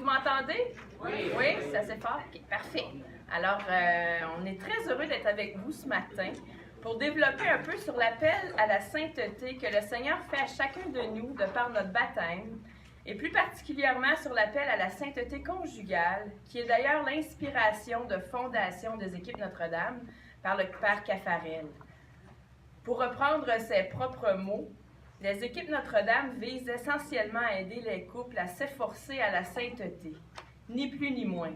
m'entendez? Oui. Oui, c'est assez fort? OK, parfait. Alors, on est très heureux d'être avec vous ce matin pour développer un peu sur l'appel à la sainteté que le Seigneur fait à chacun de nous de par notre baptême, et plus particulièrement sur l'appel à la sainteté conjugale, qui est d'ailleurs l'inspiration de fondation des équipes Notre-Dame par le Père Caffarel. Pour reprendre ses propres mots, les équipes Notre-Dame visent essentiellement à aider les couples à s'efforcer à la sainteté, ni plus ni moins.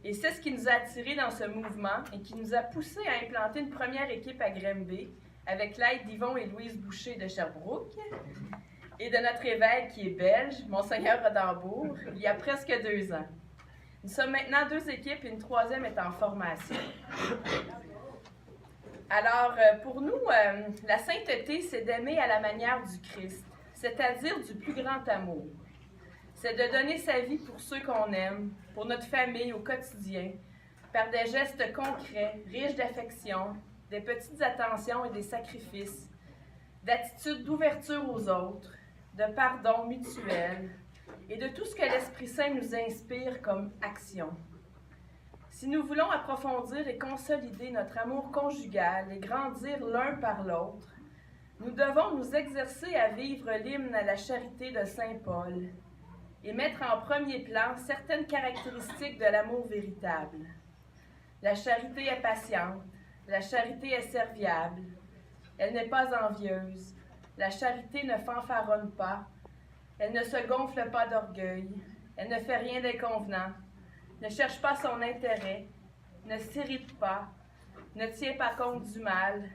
Et c'est ce qui nous a attirés dans ce mouvement et qui nous a poussés à implanter une première équipe à Granby avec l'aide d'Yvon et Louise Boucher de Sherbrooke et de notre évêque qui est belge, Monseigneur Rodambourg, il y a presque 2 ans. Nous sommes maintenant 2 équipes et une troisième est en formation. Alors, pour nous, la sainteté, c'est d'aimer à la manière du Christ, c'est-à-dire du plus grand amour. C'est de donner sa vie pour ceux qu'on aime, pour notre famille au quotidien, par des gestes concrets, riches d'affection, des petites attentions et des sacrifices, d'attitudes d'ouverture aux autres, de pardon mutuel et de tout ce que l'Esprit Saint nous inspire comme action. Si nous voulons approfondir et consolider notre amour conjugal et grandir l'un par l'autre, nous devons nous exercer à vivre l'hymne à la charité de Saint Paul et mettre en premier plan certaines caractéristiques de l'amour véritable. La charité est patiente, la charité est serviable, elle n'est pas envieuse, la charité ne fanfaronne pas, elle ne se gonfle pas d'orgueil, elle ne fait rien d'inconvenant, ne cherche pas son intérêt, ne s'irrite pas, ne tient pas compte du mal,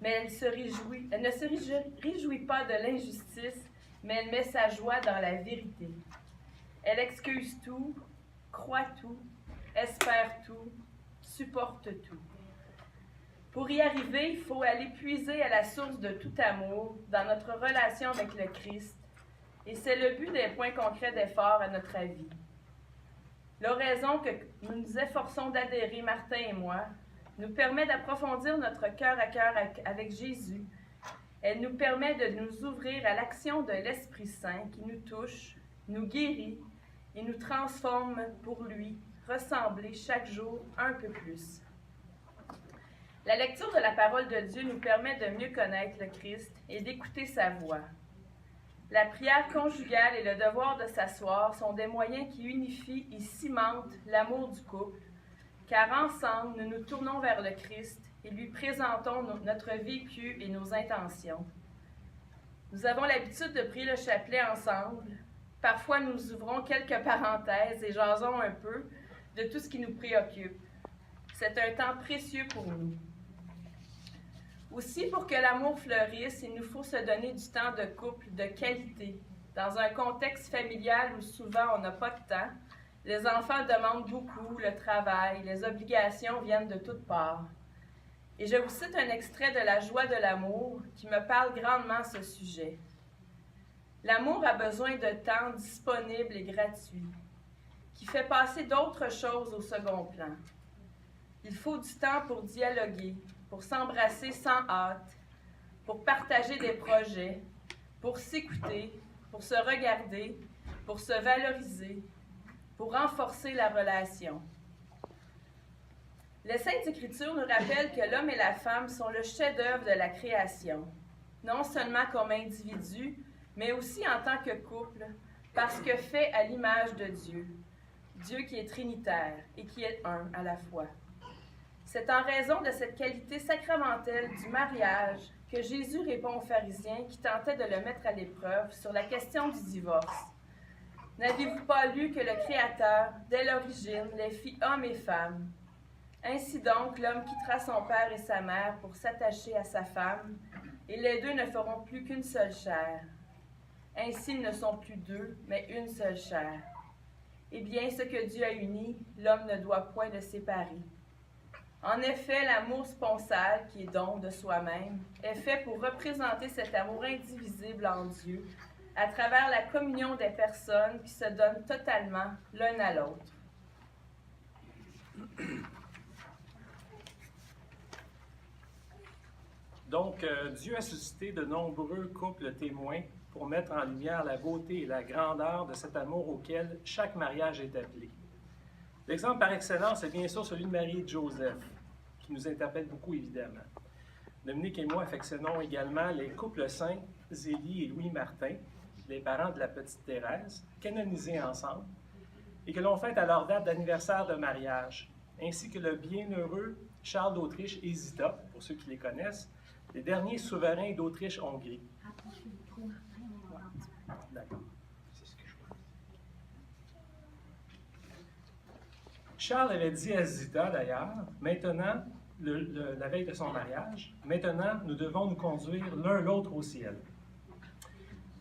mais elle ne se réjouit pas de l'injustice, mais elle met sa joie dans la vérité. Elle excuse tout, croit tout, espère tout, supporte tout. Pour y arriver, il faut aller puiser à la source de tout amour dans notre relation avec le Christ, et c'est le but des points concrets d'effort à notre avis. L'oraison que nous nous efforçons d'adhérer, Martin et moi, nous permet d'approfondir notre cœur à cœur avec Jésus. Elle nous permet de nous ouvrir à l'action de l'Esprit Saint qui nous touche, nous guérit et nous transforme pour lui, ressembler chaque jour un peu plus. La lecture de la parole de Dieu nous permet de mieux connaître le Christ et d'écouter sa voix. La prière conjugale et le devoir de s'asseoir sont des moyens qui unifient et cimentent l'amour du couple, car ensemble, nous nous tournons vers le Christ et lui présentons notre vécu et nos intentions. Nous avons l'habitude de prier le chapelet ensemble. Parfois, nous ouvrons quelques parenthèses et jasons un peu de tout ce qui nous préoccupe. C'est un temps précieux pour nous. Aussi, pour que l'amour fleurisse, il nous faut se donner du temps de couple de qualité. Dans un contexte familial où souvent on n'a pas de temps, les enfants demandent beaucoup, le travail, les obligations viennent de toutes parts. Et je vous cite un extrait de La joie de l'amour qui me parle grandement ce sujet. L'amour a besoin de temps disponible et gratuit, qui fait passer d'autres choses au second plan. Il faut du temps pour dialoguer, pour s'embrasser sans hâte, pour partager des projets, pour s'écouter, pour se regarder, pour se valoriser, pour renforcer la relation. Les Saintes Écritures nous rappellent que l'homme et la femme sont le chef-d'œuvre de la création, non seulement comme individus, mais aussi en tant que couple, parce que fait à l'image de Dieu, Dieu qui est trinitaire et qui est un à la fois. C'est en raison de cette qualité sacramentelle du mariage que Jésus répond aux pharisiens qui tentaient de le mettre à l'épreuve sur la question du divorce. N'avez-vous pas lu que le Créateur, dès l'origine, les fit hommes et femmes? Ainsi donc, l'homme quittera son père et sa mère pour s'attacher à sa femme, et les deux ne feront plus qu'une seule chair. Ainsi, ils ne sont plus deux, mais une seule chair. Eh bien, ce que Dieu a uni, l'homme ne doit point le séparer. En effet, l'amour sponsal, qui est don de soi-même, est fait pour représenter cet amour indivisible en Dieu, à travers la communion des personnes qui se donnent totalement l'un à l'autre. Donc, Dieu a suscité de nombreux couples témoins pour mettre en lumière la beauté et la grandeur de cet amour auquel chaque mariage est appelé. L'exemple par excellence est bien sûr celui de Marie et de Joseph, qui nous interpelle beaucoup évidemment. Dominique et moi affectionnons également les couples saints Zélie et Louis Martin, les parents de la petite Thérèse, canonisés ensemble, et que l'on fête à leur date d'anniversaire de mariage, ainsi que le bienheureux Charles d'Autriche et Zita, pour ceux qui les connaissent, les derniers souverains d'Autriche-Hongrie. D'accord. Charles avait dit à Zita, d'ailleurs, maintenant, la veille de son mariage, maintenant, nous devons nous conduire l'un l'autre au ciel.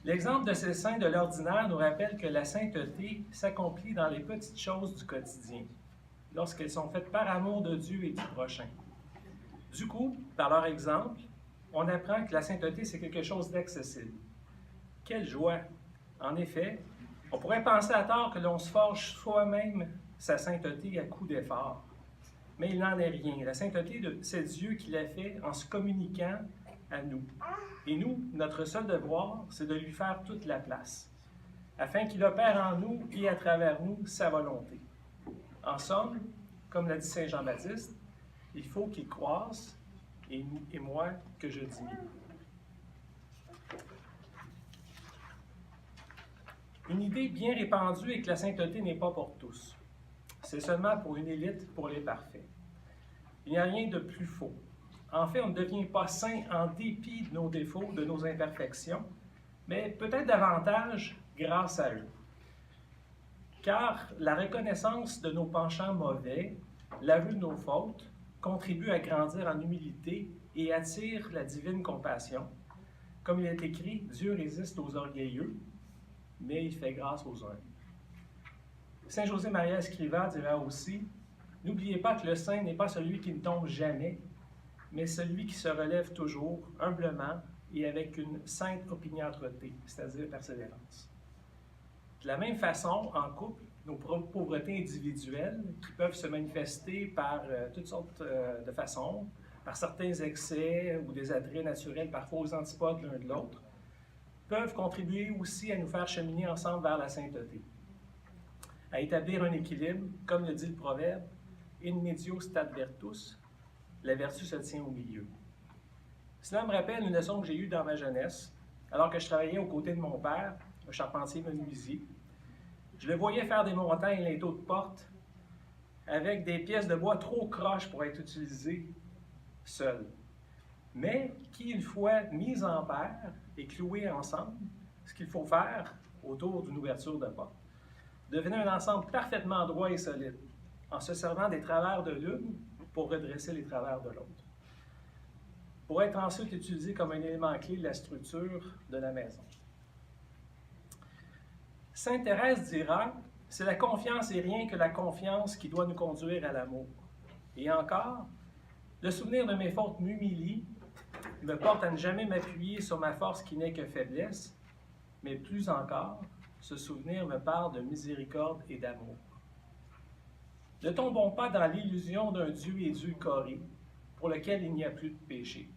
L'exemple de ces saints de l'ordinaire nous rappelle que la sainteté s'accomplit dans les petites choses du quotidien, lorsqu'elles sont faites par amour de Dieu et du prochain. Du coup, par leur exemple, on apprend que la sainteté, c'est quelque chose d'accessible. Quelle joie! En effet, on pourrait penser à tort que l'on se forge soi-même sa sainteté à coup d'effort. Mais il n'en est rien. La sainteté, c'est Dieu qui l'a fait en se communiquant à nous. Et nous, notre seul devoir, c'est de lui faire toute la place, afin qu'il opère en nous et à travers nous sa volonté. En somme, comme l'a dit Saint Jean-Baptiste, il faut qu'il croisse et moi que je diminue. Une idée bien répandue est que la sainteté n'est pas pour tous. C'est seulement pour une élite, pour les parfaits. Il n'y a rien de plus faux. En fait, on ne devient pas saint en dépit de nos défauts, de nos imperfections, mais peut-être davantage grâce à eux. Car la reconnaissance de nos penchants mauvais, l'aveu de nos fautes, contribue à grandir en humilité et attire la divine compassion. Comme il est écrit, Dieu résiste aux orgueilleux, mais il fait grâce aux humbles. Saint José Maria Escrivá dira aussi, « N'oubliez pas que le saint n'est pas celui qui ne tombe jamais, mais celui qui se relève toujours, humblement et avec une sainte opiniâtreté, c'est-à-dire persévérance. » De la même façon, en couple, nos pauvretés individuelles, qui peuvent se manifester par toutes sortes de façons, par certains excès ou des attraits naturels, parfois aux antipodes l'un de l'autre, peuvent contribuer aussi à nous faire cheminer ensemble vers la sainteté, à établir un équilibre, comme le dit le proverbe, « In medio stat virtus », la vertu se tient au milieu. Cela me rappelle une leçon que j'ai eue dans ma jeunesse, alors que je travaillais aux côtés de mon père, un charpentier menuisier. Je le voyais faire des montagnes linteaux de porte avec des pièces de bois trop croches pour être utilisées seules, mais qui, une fois mises en paire et clouées ensemble, ce qu'il faut faire autour d'une ouverture de porte, devenait un ensemble parfaitement droit et solide, en se servant des travers de l'une pour redresser les travers de l'autre, pour être ensuite utilisé comme un élément clé de la structure de la maison. Sainte Thérèse dira, « C'est la confiance et rien que la confiance qui doit nous conduire à l'amour. » Et encore, « Le souvenir de mes fautes m'humilie, me porte à ne jamais m'appuyer sur ma force qui n'est que faiblesse, mais plus encore, ce souvenir me parle de miséricorde et d'amour. » Ne tombons pas dans l'illusion d'un Dieu édulcoré, pour lequel il n'y a plus de péché,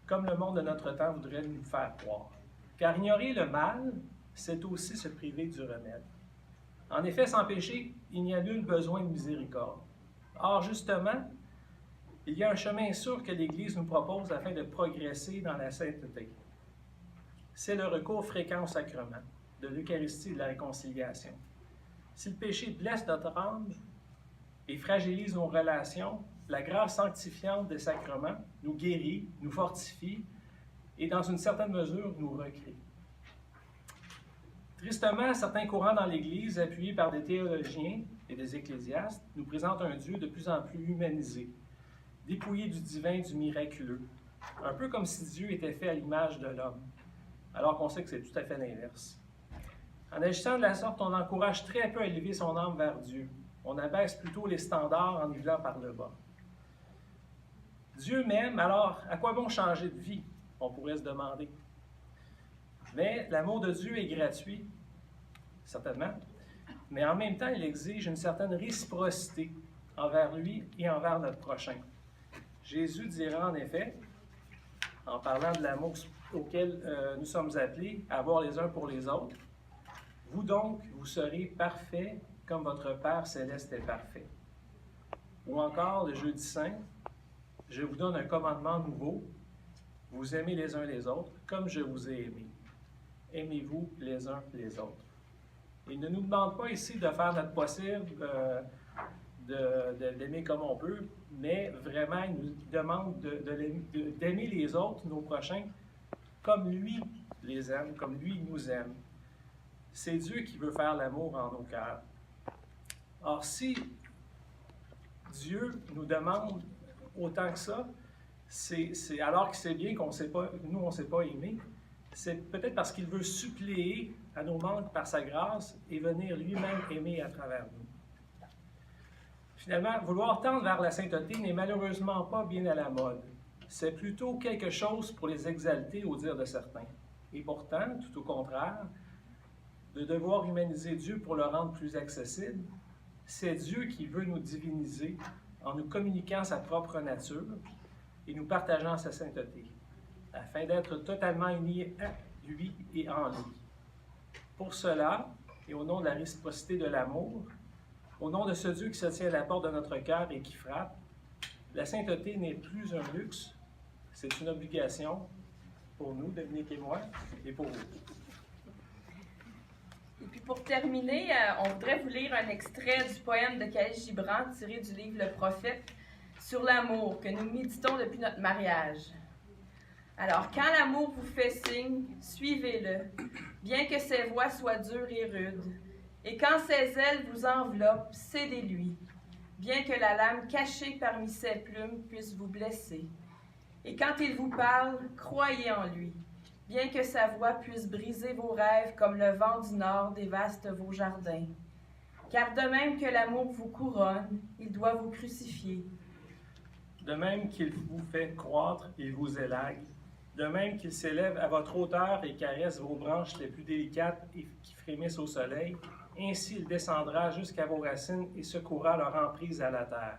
comme le monde de notre temps voudrait nous faire croire. Car ignorer le mal, c'est aussi se priver du remède. En effet, sans péché, il n'y a nul besoin de miséricorde. Or, justement, il y a un chemin sûr que l'Église nous propose afin de progresser dans la sainteté. C'est le recours fréquent au sacrement, de l'Eucharistie et de la réconciliation. Si le péché blesse notre âme et fragilise nos relations, la grâce sanctifiante des sacrements nous guérit, nous fortifie et, dans une certaine mesure, nous recrée. Tristement, certains courants dans l'Église, appuyés par des théologiens et des ecclésiastes, nous présentent un Dieu de plus en plus humanisé, dépouillé du divin, du miraculeux, un peu comme si Dieu était fait à l'image de l'homme, alors qu'on sait que c'est tout à fait l'inverse. En agissant de la sorte, on encourage très peu à élever son âme vers Dieu. On abaisse plutôt les standards en nivelant par le bas. Dieu m'aime, alors à quoi bon changer de vie? On pourrait se demander. Mais l'amour de Dieu est gratuit, certainement, mais en même temps, il exige une certaine réciprocité envers lui et envers notre prochain. Jésus dira en effet, en parlant de l'amour auquel nous sommes appelés à avoir les uns pour les autres. Vous donc, vous serez parfaits comme votre Père céleste est parfait. Ou encore, le jeudi saint, je vous donne un commandement nouveau, vous aimez les uns les autres comme je vous ai aimés. Aimez-vous les uns les autres. Il ne nous demande pas ici de faire notre possible, d'aimer comme on peut, mais vraiment, il nous demande d'aimer les autres, nos prochains, comme lui les aime, comme lui nous aime. C'est Dieu qui veut faire l'amour en nos cœurs. Or, si Dieu nous demande autant que ça, c'est alors qu'il sait bien qu'on sait pas, nous, on ne sait pas aimer, c'est peut-être parce qu'il veut suppléer à nos manques par sa grâce et venir lui-même aimer à travers nous. Finalement, vouloir tendre vers la sainteté n'est malheureusement pas bien à la mode. C'est plutôt quelque chose pour les exalter au dire de certains. Et pourtant, tout au contraire, de devoir humaniser Dieu pour le rendre plus accessible, c'est Dieu qui veut nous diviniser en nous communiquant sa propre nature et nous partageant sa sainteté, afin d'être totalement unis à lui et en lui. Pour cela, et au nom de la réciprocité de l'amour, au nom de ce Dieu qui se tient à la porte de notre cœur et qui frappe, la sainteté n'est plus un luxe, c'est une obligation pour nous, Dominique et moi, et pour vous. Et puis pour terminer, on voudrait vous lire un extrait du poème de Khalil Gibran tiré du livre Le Prophète sur l'amour que nous méditons depuis notre mariage. Alors, quand l'amour vous fait signe, suivez-le, bien que ses voies soient dures et rudes. Et quand ses ailes vous enveloppent, cédez-lui, bien que la lame cachée parmi ses plumes puisse vous blesser. Et quand il vous parle, croyez en lui, bien que sa voix puisse briser vos rêves comme le vent du nord dévaste vos jardins. Car de même que l'amour vous couronne, il doit vous crucifier. De même qu'il vous fait croître, il vous élague. De même qu'il s'élève à votre hauteur et caresse vos branches les plus délicates et qui frémissent au soleil, ainsi il descendra jusqu'à vos racines et secourra leur emprise à la terre.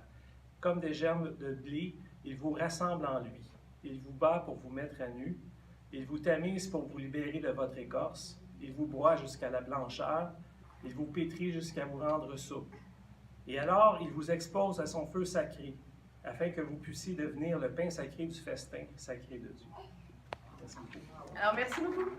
Comme des germes de blé, il vous rassemble en lui. Il vous bat pour vous mettre à nu. Il vous tamise pour vous libérer de votre écorce. Il vous broie jusqu'à la blancheur. Il vous pétrit jusqu'à vous rendre souple. Et alors, il vous expose à son feu sacré, afin que vous puissiez devenir le pain sacré du festin sacré de Dieu. Merci beaucoup. Alors, merci beaucoup.